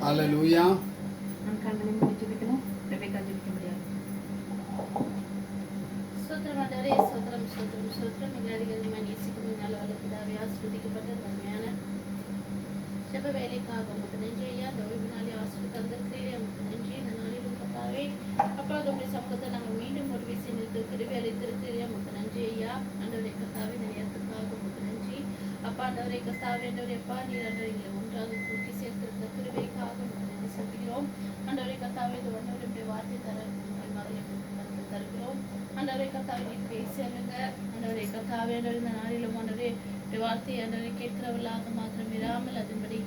ஹalleluya. நாம் கண்களை மூடி ஜெபிக்கணும். ரெபேக்கா ஜெபிக்க முடியாது. ஸ்தோத்திரம் ஆண்டவரே, ஸ்தோத்திரம் ஸ்தோத்திரம் ஸ்தோத்திரம். எங்கள் அதிகாரியுமாய் நேசிக்கும் நல்ல வல்ல பிதாவே, ஆசீர்வதிக்கப்பட்ட நன்மையான ஜெப வேலைக்காக உமக்கு நன்றி ஐயா. இந்த ஓய்வு நாளை ஆசீர்வதித்து தந்திருக்கிறீரே, உமக்கு நன்றி. இந்த நாளில் கர்த்தாவே, அப்பா உம்முடைய சமூகத்தை நாங்கள் மீண்டும் ஒரு வீசி நிற்க கிருபை அளித்திருக்கிறீரே, உமக்கு நன்றி ஐயா. ஆண்டவரே கர்த்தாவே, இந்த நேரத்துக்காக உமக்கு நன்றி. அப்பா ஆண்டவரே கர்த்தாவே, ஆண்டவரே அப்பா நீர் ஆண்டவரை எங்களை ஒன்றாக கூட்டி சேர்த்திருக்கிற கிருபைக்காக உமக்கு நன்றி செலுத்துகிறோம். ஆண்டவரே கர்த்தாவே, இந்த ஒன்றோடைய வார்த்தை தர உங்கள் மகளை தருகிறோம். ஆண்டவரே கர்த்தாவே, நீர் பேசுங்க. ஆண்டவரே கர்த்தாவே, இந்த நாளிலும் ஆண்டவரே வார்த்தை ஆண்டவரை கேட்கிறவர்களாக மாத்திரம் இராமல் அதன்படி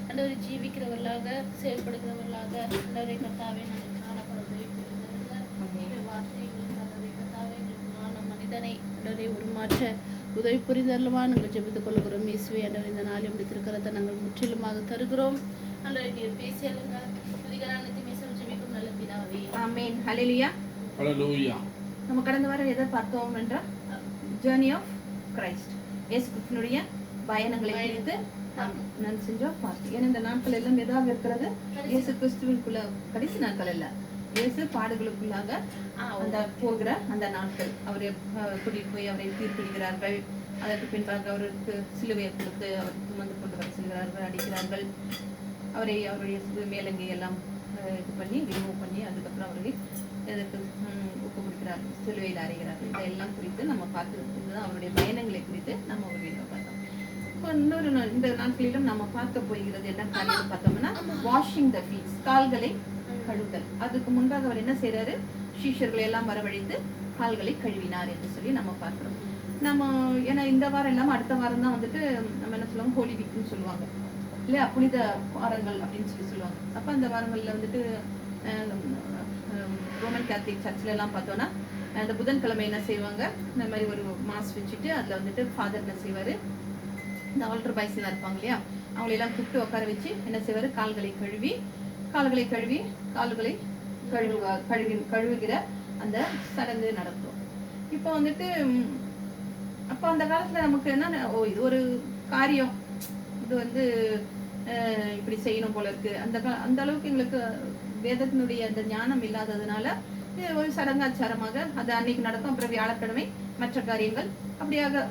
ஆண்டவரை ஜீவிக்கிறவர்களாக செயல்படுகிறவர்களாக ஆண்டவரை கர்த்தாவே நாங்கள் காணப்படுவதை வார்த்தைகள் ஆண்டவரை கர்த்தாவே மனிதனை ஆண்டவரை உருமாற்ற உதவி புரிந்தருளவா நாங்கள் ஜெபித்துக் கொள்கிறோம். இயேசுவே ஆண்டவர் இந்த நாளில் முடித்திருக்கிறத நாங்கள் முற்றிலுமாக தருகிறோம். ஆண்டவரை நீர் பேசியலுங்க. துதிகரானத்தை மீசம் ஜெபிக்கும் நல்ல பிதாவே. ஆமென். ஹல்லேலூயா. ஹalleluya. நம்ம கடந்த வாரம் எதை பார்த்தோம் என்றால் ஜர்னி ஆஃப் கிரைஸ்ட், இயேசு கிறிஸ்துவினுடைய பயணங்களை குறித்து நான் செஞ்சோம் பார்த்தோம். ஏன்னா இந்த நாட்கள் எல்லாம் எதாக இருக்கிறது, இயேசு கிறிஸ்துவிற்குள்ள கடைசி நாட்கள் அல்ல, இயேசு பாடுகளுக்குள்ளாக அந்த போகிற அந்த நாட்கள். அவரை கூட்டிட்டு போய் அவரை தீர்ப்பிடுகிறார்கள். அதற்கு பின்பாக அவருக்கு சிலுவையை கொடுத்து அவர் சுமந்து கொண்டு வர செல்கிறார்கள், அடிக்கிறார்கள். அவருடைய மேலங்கை எல்லாம் இது பண்ணி ரிமூவ் பண்ணி அதுக்கப்புறம் அவரை எதற்கு ஒப்பு கொடுக்கிறார்கள், சிலுவையில் அறைகிறார்கள். இதெல்லாம் குறித்து நம்ம பார்த்து அவருடைய பயணங்களை குறித்து நம்ம ஒரு வீடியோ பார்த்தோம். இப்போ இன்னொரு இந்த நாட்களிலும் நம்ம பார்க்க போகிறது என்ன காரியம் பார்த்தோம்னா வாஷிங் த ஃபீட்ஸ், கால்களை கழுவுதல். அதுக்கு முன்பாக அவர் என்ன செய்யறாரு, சீஷர்களை எல்லாம் வரவழைத்து கால்களை கழுவினார் என்று சொல்லி நம்ம பார்க்கிறோம். நம்ம ஏன்னா இந்த வாரம் இல்லாமல் அடுத்த வாரம் தான் வந்துட்டு நம்ம என்ன சொல்லுவாங்க, ஹோலி வீக்னு சொல்லுவாங்க இல்லையா, புனித வாரங்கள் அப்படின்னு சொல்லுவாங்க. அப்போ அந்த வாரங்களில் வந்துட்டு ரோமன் கேத்தலிக் சர்ச்சில் எல்லாம் பார்த்தோன்னா அந்த புதன்கிழமை என்ன செய்வாங்க, இந்த மாதிரி ஒரு மாஸ் வச்சுட்டு அதில் வந்துட்டு ஃபாதர் என்ன செய்வார், இந்த ஆல்டர் பாய்ஸ் எல்லாம் இருப்பாங்க இல்லையா, அவங்களெல்லாம் கூப்பிட்டு உட்கார வச்சு என்ன செய்வார், கால்களை கழுவி கால்களை கழுவுகிற அந்த சடங்கு நடக்கும். இப்போ வந்துட்டு அப்போ அந்த காலத்தில் நமக்கு என்ன, இது ஒரு காரியம், இது வந்து இப்படி செய்யணும் போல இருக்கு, அந்த அளவுக்கு எங்களுக்கு வேதத்தினுடைய அந்த ஞானம் இல்லாததுனால ஒரு சடங்காச்சாரமாக அது அன்னைக்கு நடக்கும். அப்புறம் வியாழக்கிழமை மற்ற காரியங்கள் அப்படியாக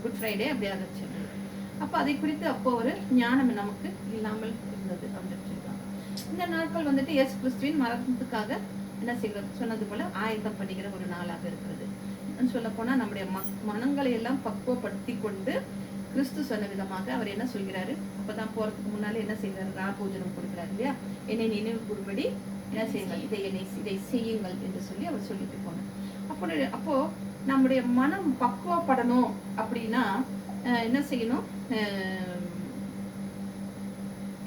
குட் ஃப்ரைடே அப்படியாக சொல்லுது. அப்போ அதை குறித்து அப்போ ஒரு ஞானம் நமக்கு இல்லாமல் இருந்தது அப்படின்னு சொல்லுவாங்க. இந்த நாட்கள் வந்துட்டு இயேசு கிறிஸ்துவின் மரணத்துக்காக என்ன செய்கிறது சொன்னது போல ஆயத்தம் பண்ணுகிற ஒரு நாளாக இருக்கிறது. சொல்ல போனா நம்முடைய மனங்களை எல்லாம் பக்குவப்படுத்தி கொண்டு கிறிஸ்து சொன்ன விதமாக அவர் என்ன சொல்கிறாரு, அப்பதான் போறதுக்கு முன்னாலே என்ன செய்கிறாரு, ராபோஜனம் கொடுக்கிறாரு இல்லையா, என்னை நினைவு கூறும்படி என்ன செய்யுங்கள், இதை செய்யுங்கள் என்று சொல்லி அவர் சொல்லிட்டு போனார். அப்போ நம்முடைய மனம் பக்குவப்படணும் அப்படின்னா என்ன செய்யணும்,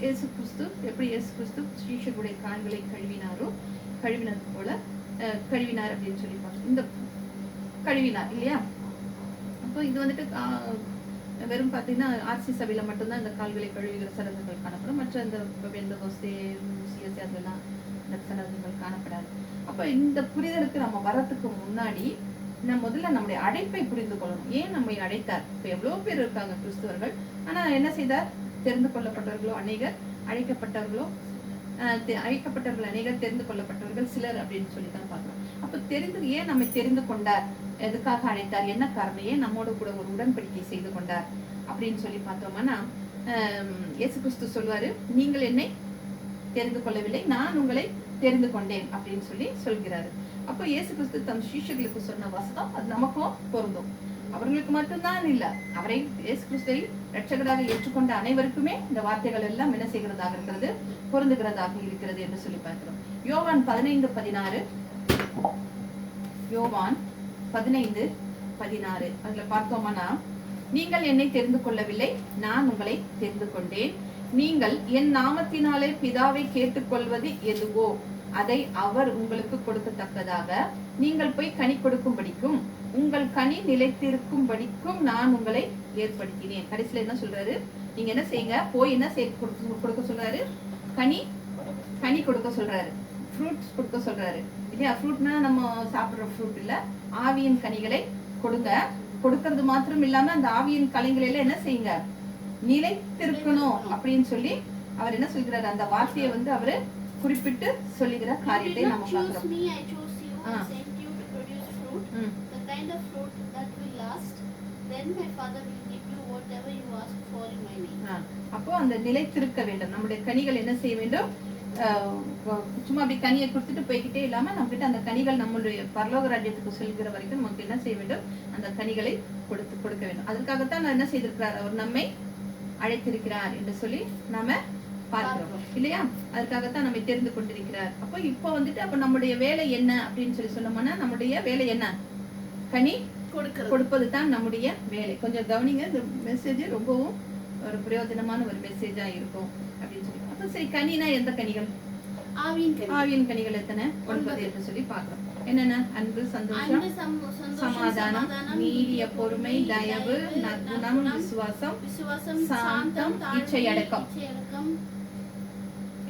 இயேசு கிறிஸ்து ஸ்ரீஷருடைய கால்களை கழுவினது போல கழுவினார் அப்படின்னு சொல்லி பார்த்தோம். இந்த கழுவினார் இல்லையா. அப்போ இது வந்துட்டு வெறும் பார்த்தீங்கன்னா ஆர்சி சபையில மட்டும்தான் இந்த கால்களை கழுவுகிற சடங்குகள் காணப்படும். மற்ற இந்த அதெல்லாம் இந்த சடங்குகள் காணப்படாது. அப்போ இந்த புரிதலுக்கு நம்ம வரத்துக்கு முன்னாடி நம்ம முதல்ல நம்முடைய அழைப்பை புரிந்து கொள்ளணும். ஏன் நம்மை அழைத்தார்? இப்போ எவ்வளவு பேர் இருக்காங்க கிறிஸ்துவர்கள், ஆனா என்ன செய்தார், தெரிந்து கொள்ளப்பட்டவர்களோ அநேகர், அழைக்கப்பட்டவர்கள் அநேகர், தெரிந்து கொள்ளப்பட்டவர்கள் சிலர் அப்படின்னு சொல்லி தான் பார்க்கிறோம். அப்ப ஏன் நம்மை தெரிந்து கொண்டார், எதுக்காக அழைத்தார், என்ன காரணம், ஏன் நம்மோட கூட ஒரு உடன்படிக்கை செய்து கொண்டார் அப்படின்னு சொல்லி பார்த்தோம்னா இயேசு கிறிஸ்து சொல்வாரு, நீங்கள் என்னை தெரிந்து கொள்ளவில்லை, நான் உங்களை தெரிந்து கொண்டேன் அப்படின்னு சொல்லி சொல்கிறாரு. அப்போ இயேசு கிறிஸ்து தம் சீஷர்களுக்கு சொன்ன வசனம் அது நமக்கும் பொருந்தும். அவர்களுக்கு மட்டும்தான் இல்ல, அவரை இயேசு கிறிஸ்துவை இரட்சகராக ஏற்றுக்கொண்ட அனைவருக்குமே இந்த வார்த்தைகள் எல்லாம் என்ன செய்கிறதாக இருக்கிறது, பொருந்துகிறதாக இருக்கிறது என்று சொல்லி பார்க்கிறோம். யோவான் 15:16 அதுல பார்த்தோம்னா, நீங்கள் என்னை தெரிந்து கொள்ளவில்லை, நான் உங்களை தெரிந்து கொண்டேன். நீங்கள் என் நாமத்தினாலே பிதாவை கேட்டுக்கொள்வது எதுவோ அதை அவர் உங்களுக்கு கொடுக்கத்தக்கதாக நீங்கள் போய் கனி கொடுக்கும்படிக்கும் உங்கள் கனி நிலைத்திருக்கும்படிக்கும் நான் உங்களை ஏற்படுத்தினேன். கடைசியில என்ன சொல்றாரு, நீங்க என்ன செய்யுங்க, போய் என்ன கொடுக்க சொல்றாரு, கனி கொடுக்க சொல்றாரு, ஃப்ரூட்ஸ் கொடுக்க சொல்றாரு இல்லையா. ஃப்ரூட்னா நம்ம சாப்பிடுற ஃப்ரூட் இல்ல, ஆவியின் கனிகளை கொடுங்க. கொடுக்கறது மாத்திரம் இல்லாம அந்த ஆவியின் கனிகளை எல்லாம் என்ன செய்யுங்க, நிலைத்திருக்கணும் அப்படின்னு சொல்லி அவர் என்ன சொல்கிறார், அந்த வார்த்தையை வந்து அவரு குறிப்பிட்டு சொல்லுகிற You காரியத்தை did நம்ம not choose பார்க்கிறோம். me, I chose you. I sent you to produce fruit, the kind of fruit that will last. Then my Father will give you whatever you ask for in my name. அப்போ அந்த நிலைத்திருக்க வேண்டும். நம்முடைய கனிகள் என்ன செய்ய வேண்டும், சும்மா அப்படி கனியை கொடுத்துட்டு போய்கிட்டே இல்லாம நம்ம கிட்ட அந்த கனிகள் நம்மளுடைய பரலோக ராஜ்யத்துக்கு செல்கிற வரைக்கும் நமக்கு என்ன செய்ய வேண்டும், அந்த கனிகளை கொடுக்க வேண்டும். அதற்காகத்தான் நான் என்ன செய்திருக்கிறார், அவர் நம்மை அழைத்திருக்கிறார் என்று சொல்லி நாம பார்க்கிறோம் இல்லையா. அதுக்காகத்தான் நம்மை தெரிந்து கொண்டிருக்கிறார். அப்போ இப்போ வந்துட்டு அப்ப நம்முடைய வேலை என்ன அப்படின்னு சொல்லி சொன்னோம்னா, நம்முடைய வேலை என்ன, கனி கொடுப்பது தான் நம்முடைய வேலை. கொஞ்சம் கவனிங்க, இந்த மெசேஜ் ரொம்பவும் ஒரு பிரயோஜனமான ஒரு மெசேஜா இருக்கும் அப்படின்னு சொல்லி. அப்ப சரி, கனினா எந்த கனிகள், ஆவியின் கனிகள் எத்தனை, 9 என்று சொல்லி பார்க்கிறோம். என்னென்ன, அன்பு, சந்தோஷம், சமாதானம், நீடிய பொறுமை, தயவு, நற்குணம், விசுவாசம், சாந்தம், இச்சை அடக்கம்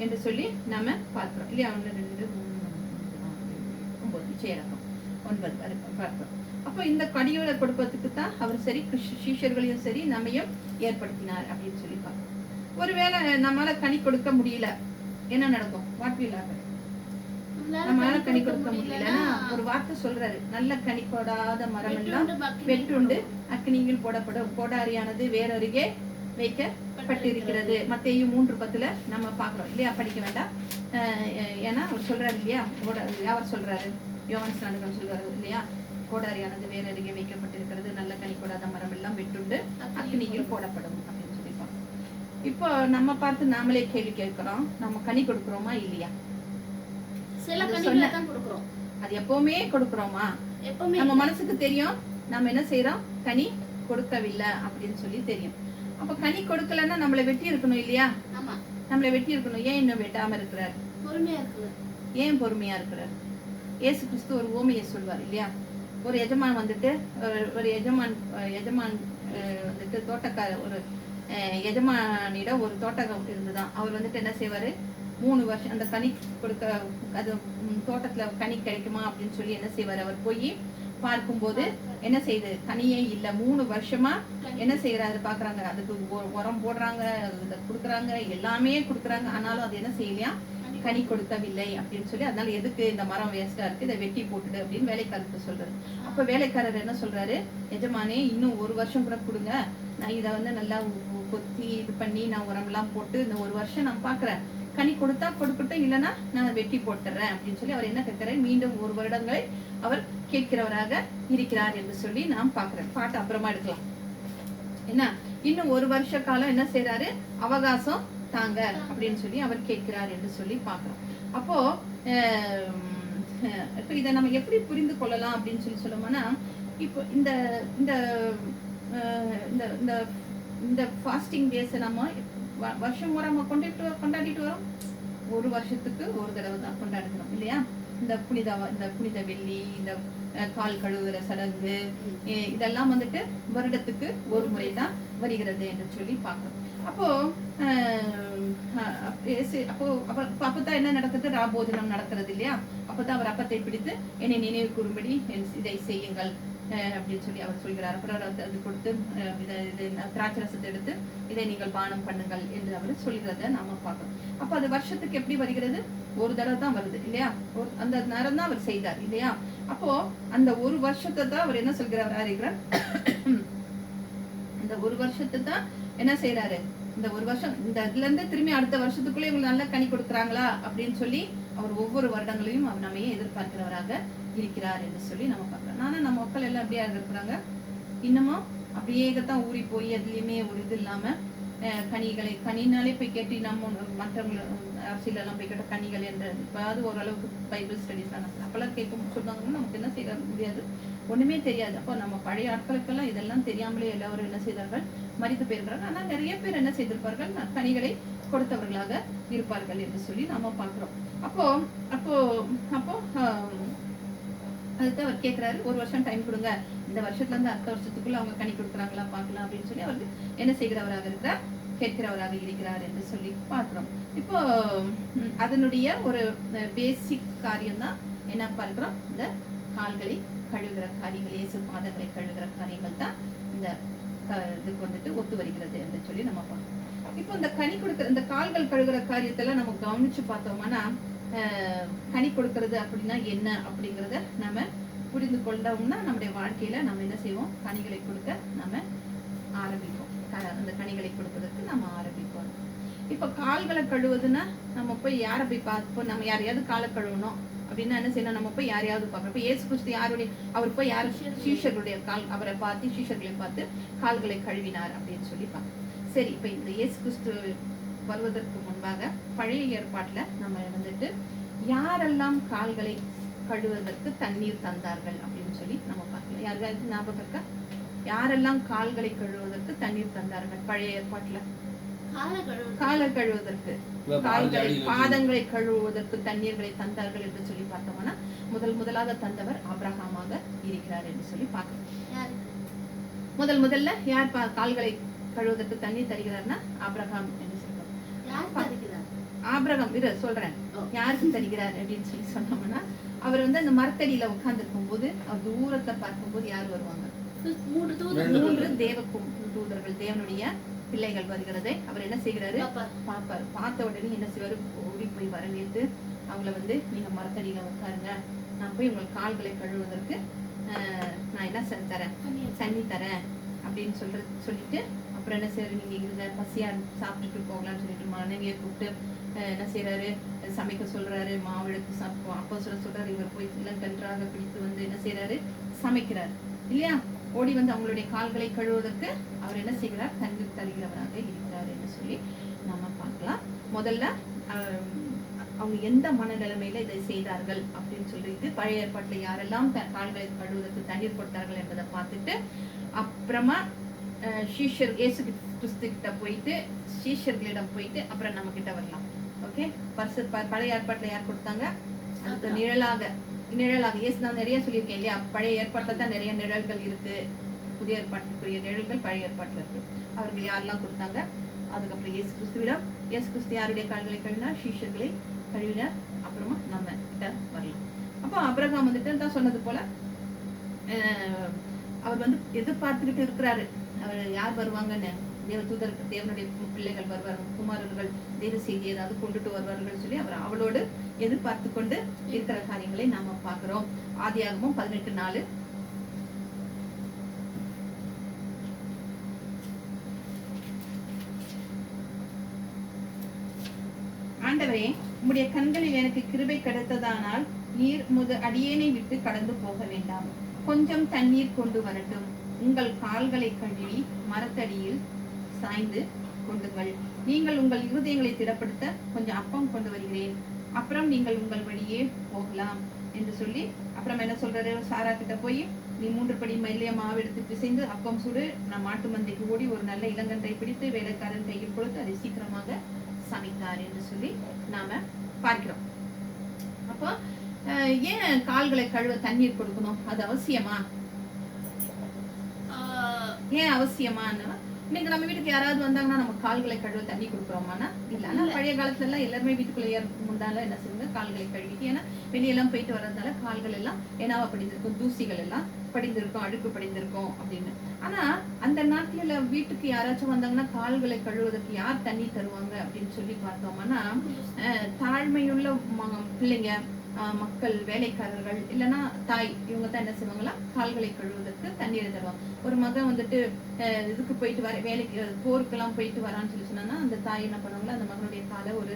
என்று சொல்லி நாம பார்க்கிறோம் இல்லையா. 1, 2, 3, 4, 5, 6, 9 இச்சை அடக்கம் 9 பார்க்கிறோம். அப்போ இந்த கனிகளை கொடுப்பதுக்கு தான் அவர் சரி சீஷர்களையும் சரி நம்மையும் ஏற்படுத்தினார் அப்படின்னு சொல்லி பார்க்கிறோம். ஒருவேளை நம்மளால கனி கொடுக்க முடியல, என்ன நடக்கும், வாட் வில் ஹேப்பன், நம்மளால கனி கொடுக்க முடியலன்னா ஒரு வார்த்தை சொல்றாரு, நல்ல கனி கொடாத மரம் எல்லாம் வெட்டுண்டு அக்கினியில் போடப்படும், கோடாரியானது வேறருகே வைக்கப்பட்டிருக்கிறது. மத்தேயு 3:10 நம்ம பாக்குறோம் இல்லையா, படிக்க வேண்டாம். ஏன்னா அவர் சொல்றாரு இல்லையா, அவர் சொல்றாரு, யோவான் ஸ்நானகன் சொல்றாரு இல்லையா, கோடாரியானது வேறருகே வைக்கப்பட்டிருக்கிறது, நல்ல கனி கொடாத மரம் எல்லாம் வெட்டுண்டு அக்கினியில் போடப்படும் அப்படின்னு சொல்லி பாக்குறோம். இப்போ நம்ம பார்த்து நாமளே கேள்வி கேட்கிறோம், நம்ம கனி கொடுக்கிறோமா இல்லையா. அது எப்பவுமே கொடுக்கிறோமா, நம்ம மனசுக்கு தெரியும் நம்ம என்ன செய்யறோம், கனி கொடுக்கவில்லை அப்படின்னு சொல்லி தெரியும். அப்ப கனி கொடுக்கலன்னா நம்மளை வெட்டி இருக்கணும் இல்லையா, நம்மளை வெட்டி இருக்கணும். ஏன் இன்னும் வெட்டாம இருக்கிறார், ஏன் பொறுமையா இருக்கிறார். இயேசு கிறிஸ்து ஒரு ஓமையை சொல்வார் இல்லையா. ஒரு எஜமான் வந்துட்டு ஒரு எஜமான் வந்துட்டு தோட்டக்கார ஒரு எஜமானிடம் ஒரு தோட்டகம் இருந்துதான். அவர் வந்துட்டு என்ன செய்வாரு, 3 வருஷம் அந்த கனி கொடுக்க, அது தோட்டத்துல கனி கிடைக்குமா அப்படின்னு சொல்லி என்ன செய்வாரு, அவர் போய் பார்க்கும்போது என்ன செய்யுது, கனியே இல்ல. 3 வருஷமா என்ன செய்யறாரு பாக்குறாங்க, அதுக்கு உரம் போடுறாங்க, கொடுக்குறாங்க, எல்லாமே கொடுக்குறாங்க, ஆனாலும் அது என்ன செய்யலையா, கனி கொடுக்கவில்லை அப்படின்னு சொல்லி. அதனால எதுக்கு இந்த மரம் வேஸ்டா இருக்கு, இதை வெட்டி போட்டுடு அப்படின்னு வேலைக்காரருக்கு சொல்றாரு. அப்ப வேலைக்காரர் என்ன சொல்றாரு, எஜமானே இன்னும் 1 வருஷம் கூட கொடுங்க, நான் இதை வந்து நல்லா கொத்தி இது பண்ணி நான் உரம் எல்லாம் போட்டு இந்த 1 வருஷம் நான் பாக்குறேன், கனி கொடுத்தா கொடுக்கட்டும், இல்லைன்னா நான் வெட்டி போட்டுறேன் அப்படின்னு சொல்லி அவர் என்ன கேட்கிறார், மீண்டும் 1 வருடங்களை அவர் கேட்கிறவராக இருக்கிறார் என்று சொல்லி நாம் பாக்குறேன். பாட்டு அப்புறமா எடுக்கலாம். என்ன, இன்னும் 1 வருஷ காலம் என்ன செய்யறாரு, அவகாசம் தாங்க அப்படின்னு சொல்லி அவர் கேட்கிறார் என்று சொல்லி பாக்குறோம். அப்போ இப்ப இதை நம்ம எப்படி புரிந்து கொள்ளலாம் அப்படின்னு சொல்லி சொல்லணும்னா, இப்போ இந்த இந்த இந்த ஃபாஸ்டிங் டேஸ் நம்ம வருஷம் நம்ம கொண்டாடிட்டு வரோம். 1 வருஷத்துக்கு ஒரு தடவை தான் கொண்டாடுகிறோம் இல்லையா. இந்த புனித வெள்ளி, இந்த கால் கழுவுற சடங்கு, இதெல்லாம் வந்துட்டு வருடத்துக்கு ஒரு முறை தான் வருகிறது என்று சொல்லி பார்க்கிறோம். அப்போ அப்பதான் என்ன நடக்குது, ராபோஜனம் நடக்கிறது இல்லையா. அப்பதான் அவர் அப்பத்தை பிடித்து என்னை நினைவு கூறும்படி இதை செய்யுங்கள் அப்படின்னு சொல்லி அவர் சொல்கிறார். அப்புறம் அது கொடுத்து திராட்சை ரசத்தை எடுத்து இதை நீங்கள் பானம் பண்ணுங்கள் என்று அவர் சொல்கிறத நாம பார்க்கணும். அப்ப அது வருஷத்துக்கு எப்படி வருகிறது, ஒரு தடவை தான் வருது இல்லையா. அந்த நேரம் தான் அவர் செய்தார் இல்லையா. அப்போ அந்த 1 வருஷத்தை தான் அவர் என்ன சொல்கிறார், இந்த 1 வருஷத்தை தான் என்ன செய்யறாரு, இந்த 1 வருஷம் இந்த இதுல இருந்து திரும்பி அடுத்த வருஷத்துக்குள்ள இவங்க நல்லா கனி கொடுக்குறாங்களா அப்படின்னு சொல்லி அவர் ஒவ்வொரு வருடங்களையும் அவர் நம்மையே எதிர்பார்க்கிறவராக இருக்கிறார் என்று சொல்லி நம்ம பார்க்கலாம். ஆனா நம்ம மக்கள் எல்லாம் அப்படியே இருக்கிறாங்க, இன்னமும் அப்படியேதான் ஊறி போய் அதுலயுமே ஒரு இது இல்லாம கனினாலே போய் கேட்டு நம்ம மற்றவங்க அரசியல் எல்லாம் போய் கேட்ட கனிகள் என்று இப்போது ஓரளவுக்கு பைபிள் ஸ்டடிஸ் தான் அப்பெல்லாம் கேட்க சொன்னாங்கன்னா நமக்கு என்ன செய்ய முடியாது, ஒண்ணுமே தெரியாது. அப்போ நம்ம பழைய ஆட்களுக்கெல்லாம் இதெல்லாம் தெரியாமலே எல்லாரும் என்ன செய்தார்கள், மரித்து போயிருக்கிறாங்க. ஆனா நிறைய பேர் என்ன செய்திருப்பார்கள், கனிகளை கொடுத்தவர்களாக இருப்பார்கள் என்று சொல்லி நாம பாக்குறோம். அப்போ அப்போ அப்போ அதுதான் அவர் கேட்கிறாரு, 1 வருஷம் டைம் கொடுங்க, இந்த வருஷத்துல இருந்து அடுத்த வருஷத்துக்குள்ள அவங்க கனி கொடுக்குறாங்களா பாக்கலாம் அப்படின்னு சொல்லி அவருக்கு என்ன செய்கிறவராக இருக்கிறார், கேட்கிறவராக இருக்கிறார் என்று சொல்லி பார்க்கிறோம். இப்போ அதனுடைய ஒரு பேசிக் காரியம் தான் என்ன பார்க்கிறோம், இந்த கால்களை கழுவுகிற காரியங்கள், இயேசு பாதங்களை கழுவுகிற காரியங்கள் தான் இந்த இதுக்கு வந்துட்டு ஒத்து வருகிறது என்று சொல்லி நம்ம பார்க்கணும். இப்போ இந்த கனி கொடுக்கிற இந்த கால்கள் கழுகுற காரியத்தெல்லாம் நம்ம கவனிச்சு பார்த்தோம்னா கனி கொடுக்கறது அப்படின்னா என்ன அப்படிங்கிறத நம்ம புரிந்து கொண்டோம்னா நம்முடைய வாழ்க்கையில நம்ம என்ன செய்வோம், கனிகளை கொடுக்க நம்ம ஆரம்பிப்போம். அந்த கனிகளை கொடுப்பதற்கு நம்ம ஆரம்பிப்போம். இப்ப கால்களை கழுவுதுன்னா நம்ம போய் யாரை போய் பார்ப்போம், நம்ம யாரையாவது காலை கழுவணும் அப்படின்னா என்ன செய்யணும், நம்ம போய் யாரையாவது பார்க்கணும். இப்ப இயேசு கிறிஸ்து யாருடைய, அவர் போய் யாரு, சீஷர்களுடைய கால், அவரை பார்த்து சீஷர்களை பார்த்து கால்களை கழுவினார் அப்படின்னு சொல்லி பார்க்கணும். சரி, இப்ப இந்த இயேசு கிறிஸ்து வருவதற்கு முன்பாக பழைய ஏற்பாட்டுல நம்ம வந்துட்டு யாரெல்லாம் கால்களை கழுவுவதற்கு தண்ணீர் தந்தார்கள் அப்படின்னு சொல்லி நம்ம பார்க்கலாம். யாருக்காவது ஞாபகம் இருக்கா? யாரெல்லாம் கால்களை கழுவுவதற்கு தண்ணீர் தந்தார்கள் பழைய ஏற்பாட்டுல? காலை கழுவுவதற்கு, கால்களை பாதங்களை கழுவுவதற்கு தண்ணீர்களை தந்தார்கள் என்று சொல்லி பார்த்தோம்னா முதலாக தந்தவர் ஆபிரகாமாக இருக்கிறார் என்று சொல்லி பார்க்கணும். முதல்ல யார் கால்களை கழுவுவதற்கு தண்ணீர் தருகிறார்னா ஆபிரகாம் என்று சொல்றோம். ஆபிரகாம் சொல்றேன் யாருக்கு தருகிறார் அப்படின்னு சொல்லி சொன்னோம்னா, அவர் வந்து அந்த மரத்தடியில உட்கார்ந்து இருக்கும் போது அவர் தூரத்தை பார்க்கும் போது யார் வருவாங்க? 3 தேவ தூதர்கள், தேவனுடைய பிள்ளைகள் வருகிறதை அவர் என்ன செய்கிறாரு, பார்ப்பாரு. பார்த்த உடனே என்ன செய்வாரு, ஓடி போய் வரவேற்று அவங்கள வந்து நீங்க மரத்தடியில உட்காருங்க, நான் போய் உங்கள் கால்களை கழுவுவதற்கு நான் என்ன தரேன், தண்ணி தரேன் அப்படின்னு சொல்லிட்டு அப்புறம் என்ன செய்யறாரு, நீங்க இருங்க பசியா சாப்பிட்டுட்டு போகலாம்னு சொல்லிட்டு மனைவியை கூப்பிட்டு என்ன செய்யறாரு, சமைக்க சொல்றாரு, மாவு எடுத்து சாப்பிடுவோம். அப்போ சொல்றாரு, இவர் போய் எல்லாம் கன்றாக பிடித்து வந்து என்ன செய்யறாரு, சமைக்கிறார் இல்லையா. ஓடி வந்து அவங்களுடைய கால்களை கழுவுவதற்கு அவர் என்ன செய்கிறார், தண்ணீர் தருகிறவராக இருக்கிறார் என்று சொல்லி நம்ம பார்க்கலாம். முதல்ல அவங்க எந்த மனநிலைமையில இதை செய்தார்கள் அப்படின்னு சொல்லிட்டு பழைய ஏற்பாட்டுல யாரெல்லாம் கால்களை கழுவுவதற்கு தண்ணீர் கொடுத்தார்கள் என்பதை பார்த்துட்டு அப்புறமா சீஷர் இயேசு கிறிஸ்து கிட்ட போயிட்டு சீஷர்களிடம் போயிட்டு அப்புறம் நம்ம கிட்ட வரலாம். ஓகே, பழைய ஏற்பாட்டுல யார் கொடுத்தாங்க, அதுக்கு நிழலாக இயேசு நான் நிறைய சொல்லியிருக்கேன் இல்லையா, பழைய ஏற்பாட்டுல தான் நிறைய நிழல்கள் இருக்கு, புதிய ஏற்பாட்டுக்குரிய நிழல்கள் பழைய ஏற்பாட்டுல இருக்கு. அவர்கள் யாரெல்லாம் கொடுத்தாங்க, அதுக்கப்புறம் இயேசு கிறிஸ்து யாருடைய கால்களை கழுவினார், சீஷர்களை கழுவினார். அப்புறமா நம்ம கிட்ட வரலாம். அப்போ ஆபிரகாம் வந்துட்டு தான் சொன்னது போல அவர் வந்து எதிர்பார்த்துக்கிட்டு இருக்கிறாரு, அவர் யார் வருவாங்கன்னு, தேவனுடைய பிள்ளைகள் வருவார்கள், குமாரர்கள் தேவ செய்தி ஏதாவது கொண்டுட்டு வருவார்கள் சொல்லி அவர் அவளோடு எதிர்பார்த்து கொண்டு இருக்கிற காரியங்களை நாம பார்க்கிறோம். ஆதியாகமம் 18:4. ஆண்டவரே, உம்முடைய கண்களில் எனக்கு கிருபை கிடைத்ததானால் நீர் அடியேனை விட்டு கடந்து போக வேண்டாம், கொஞ்சம் தண்ணீர் கொண்டு வரட்டும், உங்கள் கால்களை கழுவி மரத்தடியில் சாய்ந்து கொண்டுங்கள், நீங்கள் உங்கள் இருதயங்களை திடப்படுத்த கொஞ்சம் அப்பம் கொண்டு வருகிறேன், அப்புறம் நீங்கள் உங்கள் வழியே போகலாம் என்று சொல்லி அப்புறம் என்ன சொல்றாரு, சாரா கிட்ட போய் நீ 3 படி மெல்லிய மாவு எடுத்து பிசைந்து அப்பம் சுடு, நான் மாட்டு மந்தைக்கு ஓடி ஒரு நல்ல இளங்கன்றை பிடித்து வேலைக்காரன் கையில் கொடுத்து அதை சீக்கிரமாக சமைத்தார் என்று சொல்லி நாம பார்க்கிறோம். அப்போ ஏன் கால்களை கழுவ தண்ணீர் கொடுக்கணும், அது அவசியமா? ஏன் அவசியமானா, இன்னைக்கு நம்ம வீட்டுக்கு யாராவது வந்தாங்கன்னா நம்ம கால்களை கழுவ தண்ணி கொடுக்குறோமானா இல்ல. ஆனா பழைய காலத்துல எல்லாம் எல்லாருமே வீட்டுக்குள்ள முன்னால என்ன செய்வாங்க, கால்களை கழுவிட்டு, ஏன்னா வெளியெல்லாம் போயிட்டு வர்றதுனால கால்கள் எல்லாம் என்னவா படிந்திருக்கும், தூசிகள் எல்லாம் படிந்திருக்கும், அழுக்கு படிந்திருக்கும் அப்படின்னு. ஆனா அந்த நாட்கள்ல வீட்டுக்கு யாராச்சும் வந்தாங்கன்னா கால்களை கழுவுவதற்கு யார் தண்ணி தருவாங்க அப்படின்னு சொல்லி பார்த்தோம்னா, தாழ்மையுள்ள பிள்ளைங்க, மக்கள், வேலைக்காரர்கள், இல்லைன்னா தாய், இவங்க தான் என்ன செய்வாங்களா, கால்களை கழுவுவதற்கு தண்ணீரை தருவாங்க. ஒரு மகன் வந்துட்டு இதுக்கு போயிட்டு வர, வேலைக்கு போருக்கெல்லாம் போயிட்டு வரான்னு சொல்லி சொன்னா அந்த தாய் என்ன பண்ணுவாங்களா, அந்த மகனுடைய காலை ஒரு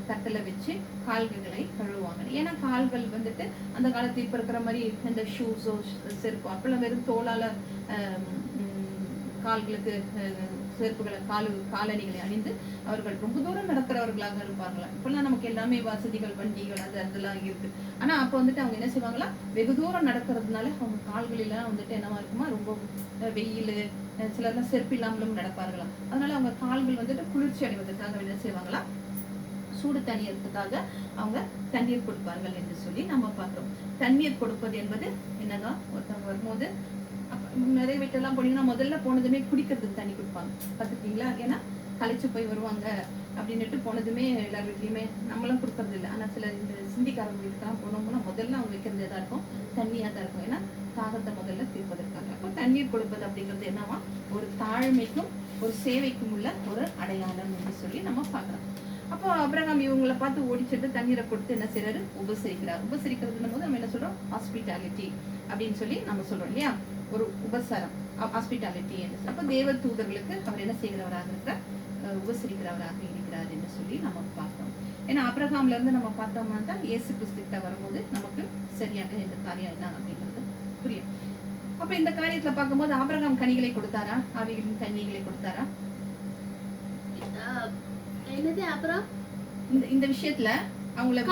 தட்டுல வச்சு கால்களை கழுவுவாங்க. ஏன்னா கால்கள் வந்துட்டு அந்த காலத்துல இப்ப இருக்கிற மாதிரி இந்த ஷூஸோ செருப்போ அப்பெல்லாம் வெறும் தோளால கால்களுக்கு செருப்புகளை காலணிகளை அணிந்து அவர்கள் ரொம்ப தூரம் நடக்கிறவர்களாக இருப்பாங்களா. இப்பெல்லாம் நமக்கு எல்லாமே வசதிகள், வண்டிகள், அதெல்லாம் இருக்கு. ஆனா அப்ப வந்துட்டு அவங்க என்ன செய்வாங்களா, வெகு தூரம் நடக்கிறதுனால அவங்க கால்களெல்லாம் வந்துட்டு என்னவா இருக்குமா, ரொம்ப வெயில், சிலர்லாம் செருப்பு இல்லாமலும் நடப்பார்களாம். அதனால அவங்க கால்கள் வந்துட்டு குளிர்ச்சி அடைவதற்காக என்ன செய்வாங்களா, சூடு தண்ணீருக்காக அவங்க தண்ணீர் கொடுப்பார்கள் என்று சொல்லி நம்ம பார்க்கிறோம். தண்ணீர் கொடுப்பது என்பது என்னதான், ஒருத்தவங்க வரும்போது நிறைய வீட்டெல்லாம் போனீங்கன்னா முதல்ல போனதுமே குடிக்கிறதுக்கு தண்ணி கொடுப்பாங்க, பார்த்துருக்கீங்களா? ஏன்னா கழிச்சு போய் வருவாங்க அப்படின்னுட்டு போனதுமே எல்லார் வீட்லையுமே நம்மளும் கொடுக்கறது இல்லை. ஆனால் சில இந்த சிந்திக்காரங்க வீட்டுக்கெல்லாம் போனோம்னா முதல்ல அவங்க வைக்கிறது எதா இருக்கும், தண்ணியாக தான் இருக்கும். ஏன்னா தாகத்தை முதல்ல தீர்ப்பதற்காக. அப்போ தண்ணீர் கொடுப்பது அப்படிங்கிறது என்னவா, ஒரு தாழ்மைக்கும் ஒரு சேவைக்கும் உள்ள ஒரு அடையாளம் என்று சொல்லி நம்ம பார்க்கலாம். அப்போ ஆபிரகாம் இவங்களை பார்த்து ஓடிச்சிட்டு தண்ணீரை கொடுத்து என்ன செய்யறாரு, உபசரிக்கிறார். உபசரிக்கிறதுன்னும் போது நம்ம என்ன சொல்றோம், ஹாஸ்பிட்டாலிட்டி அப்படின்னு சொல்லி நம்ம சொல்றோம் இல்லையா, ஒரு உபசாரம், ஹாஸ்பிட்டாலிட்டி என்று சொல்லி. அப்போ தேவ தூதர்களுக்கு அவர் என்ன செய்கிறவராக இருக்கிறார், உபசரிக்கிறவராக இருக்கிறார் என்று சொல்லி நம்ம பார்க்கிறோம். ஏன்னா ஆபிரகாம்ல இருந்து நம்ம பார்த்தோம்னா தான் இயேசு கிறிஸ்துக்கிட்ட வரும்போது நமக்கு சரியாக இந்த காரியம் என்ன அப்படிங்கிறது புரியும். அப்ப இந்த காரியத்துல பார்க்கும்போது ஆபிரகாம் கனிகளை கொடுத்தாரா, ஆவிகளின் கனிகளை கொடுத்தாரா? என்னது அப்புறம் இந்த விஷயத்துல அவங்களுக்கு